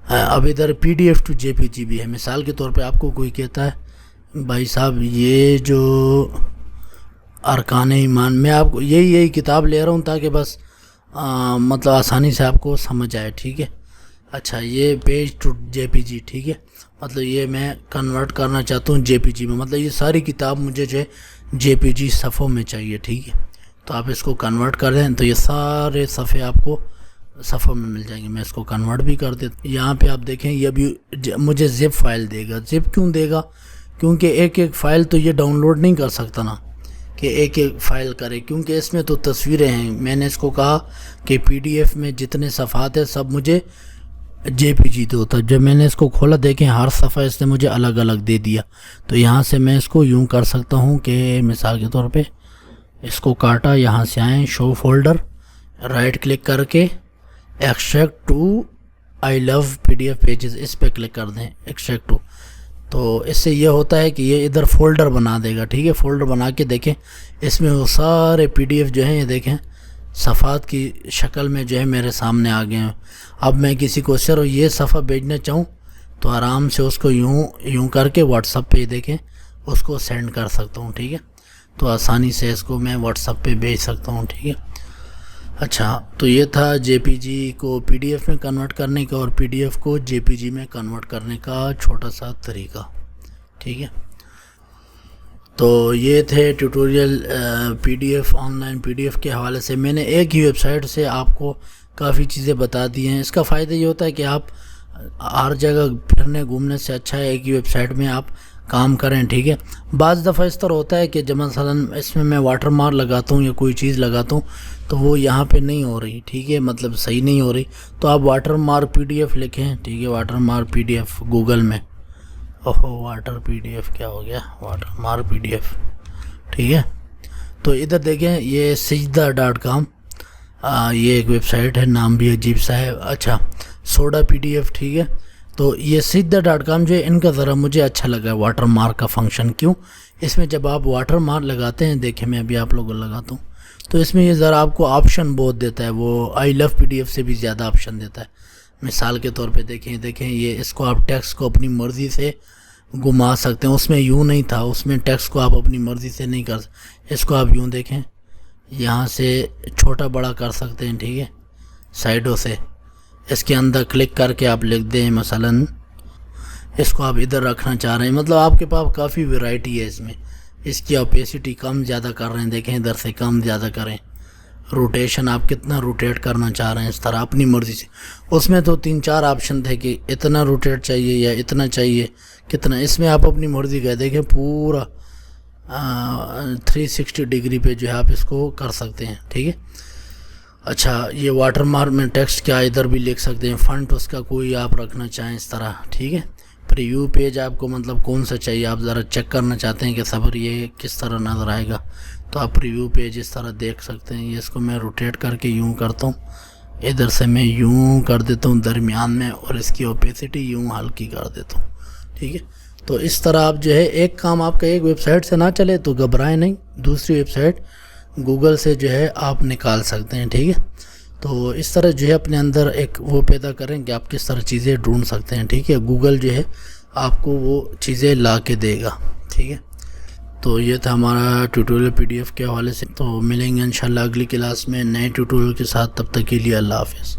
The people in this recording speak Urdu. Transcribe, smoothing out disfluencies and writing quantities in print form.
اب ادھر PDF ٹو JPG بھی ہے. مثال کے طور پہ آپ کو کوئی کہتا ہے بھائی صاحب یہ جو ارکان ایمان، میں آپ کو یہی کتاب لے رہا ہوں تاکہ بس مطلب آسانی سے آپ کو سمجھ آئے. ٹھیک ہے. اچھا یہ پیج ٹو JPG. ٹھیک ہے. مطلب یہ میں کنورٹ کرنا چاہتا ہوں JPG میں، مطلب یہ ساری کتاب مجھے جو ہے JPG صفحوں میں چاہیے. ٹھیک ہے. تو آپ اس کو کنورٹ کر دیں تو یہ سارے صفحے آپ کو صفحوں میں مل جائیں گے. میں اس کو کنورٹ بھی کر دیتا ہوں. یہاں پہ آپ دیکھیں یہ بھی مجھے زپ فائل دے گا. زپ کیوں دے گا؟ کیونکہ ایک فائل تو یہ ڈاؤن لوڈ نہیں کر سکتا نا کہ ایک فائل کرے، کیونکہ اس میں تو تصویریں ہیں. میں نے اس کو کہا کہ PDF میں جتنے صفحات ہیں سب مجھے JPG دو. تو جب میں نے اس کو کھولا دیکھیں ہر صفحہ اس نے مجھے الگ الگ دے دیا. تو یہاں سے میں اس کو یوں کر سکتا ہوں کہ مثال کے طور پہ اس کو کاٹا، یہاں سے آئیں شو فولڈر، رائٹ کلک کر کے extract to I love PDF pages اس پہ کلک کر دیں، ایکسٹریکٹ ٹو. تو اس سے یہ ہوتا ہے کہ یہ ادھر فولڈر بنا دے گا. ٹھیک ہے. فولڈر بنا کے دیکھیں اس میں وہ سارے PDF جو ہیں یہ دیکھیں صفحات کی شکل میں جو ہے میرے سامنے آ گئے ہیں. اب میں کسی کو صرف یہ صفحہ بھیجنا چاہوں تو آرام سے اس کو یوں کر کے واٹس ایپ پہ دیکھیں اس کو سینڈ کر سکتا ہوں. ٹھیک ہے. تو آسانی سے اس کو میں واٹس ایپ پہ بھیج سکتا ہوں. ٹھیک ہے. اچھا تو یہ تھا JPG کو PDF میں کنورٹ کرنے کا اور PDF کو JPG میں کنورٹ کرنے کا چھوٹا سا طریقہ. ٹھیک ہے. تو یہ تھے tutorial PDF on line PDF کے حوالے سے. میں نے ایک ہی ویب سائٹ سے آپ کو کافی چیزیں بتا دی ہیں. اس کا فائدہ یہ ہوتا ہے کہ آپ ہر جگہ پھرنے گھومنے سے اچھا ہے ایک ہی ویب سائٹ میں آپ کام کریں. ٹھیک ہے. بعض دفعہ اس طرح ہوتا ہے کہ جب مثلاً اس میں میں واٹر مارک لگاتا ہوں یا کوئی چیز لگاتا ہوں تو وہ یہاں پہ نہیں ہو رہی. ٹھیک ہے. مطلب صحیح نہیں ہو رہی. تو آپ واٹر مارک PDF لکھیں. ٹھیک ہے. واٹر مارک PDF گوگل میں. واٹر PDF کیا ہو گیا؟ Water mark PDF. ٹھیک ہے. تو ادھر دیکھیں یہ سجدہ.com یہ ایک ویب سائٹ ہے، نام بھی عجیب سا ہے. اچھا سوڈا PDF. ٹھیک ہے. تو یہ سجدہ.com جو ہے ان کا ذرا مجھے اچھا لگا ہے واٹر مارک کا فنکشن. کیوں؟ اس میں جب آپ واٹر مارک لگاتے ہیں، دیکھیں میں ابھی آپ لوگوں کو لگاتا ہوں تو اس میں یہ ذرا آپ کو آپشن بہت دیتا ہے. وہ آئی لو PDF سے بھی زیادہ آپشن دیتا ہے. مثال کے طور پہ دیکھیں یہ اس کو آپ ٹیکسٹ کو اپنی مرضی سے گھما سکتے ہیں. اس میں یوں نہیں تھا، اس میں ٹیکسٹ کو آپ اپنی مرضی سے نہیں کر سکتے. اس کو آپ یوں دیکھیں یہاں سے چھوٹا بڑا کر سکتے ہیں. ٹھیک ہے. سائڈوں سے اس کے اندر کلک کر کے آپ لکھ دیں مثلاً اس کو آپ ادھر رکھنا چاہ رہے ہیں. مطلب آپ کے پاس کافی ویرائٹی ہے اس میں. اس کی اوپیسٹی کم زیادہ کر رہے ہیں، دیکھیں ادھر سے کم زیادہ کریں. روٹیشن آپ کتنا روٹیٹ کرنا چاہ رہے ہیں اس طرح اپنی مرضی سے. اس میں تو 3-4 آپشن تھے کہ اتنا روٹیٹ چاہیے یا اتنا چاہیے کتنا. اس میں آپ اپنی مرضی کا دیکھیں پورا 360 ڈگری پہ جو ہے آپ اس کو کر سکتے ہیں. ٹھیک ہے. اچھا یہ واٹر مارک میں ٹیکسٹ کیا ادھر بھی لکھ سکتے ہیں. فنٹ اس کا کوئی آپ رکھنا چاہیں اس طرح. ٹھیک ہے. پریویو پیج آپ کو مطلب کون سا چاہیے، آپ ذرا چیک کرنا چاہتے ہیں کہ صبر یہ کس طرح نظر آئے گا تو آپ پریویو پیج اس طرح دیکھ سکتے ہیں. یہ اس کو میں روٹیٹ کر کے یوں کرتا ہوں، ادھر سے میں یوں کر دیتا ہوں درمیان میں، اور اس کی اوپیسٹی یوں ہلکی کر دیتا ہوں. ٹھیک ہے. تو اس طرح آپ جو ہے ایک کام آپ کا ایک ویب سائٹ سے نہ چلے تو گھبرائیں نہیں، دوسری ویب سائٹ گوگل سے جو ہے آپ نکال سکتے ہیں. ٹھیک ہے. تو اس طرح جو ہے اپنے اندر ایک وہ پیدا کریں کہ آپ کس طرح چیزیں ڈھونڈ سکتے ہیں. ٹھیک ہے. گوگل جو ہے آپ کو وہ چیزیں لا کے دے گا. ٹھیک ہے. تو یہ تھا ہمارا ٹیوٹوریل PDF کے حوالے سے. تو ملیں گے انشاءاللہ اگلی کلاس میں نئے ٹیوٹوریل کے ساتھ. تب تک کے لیے اللہ حافظ.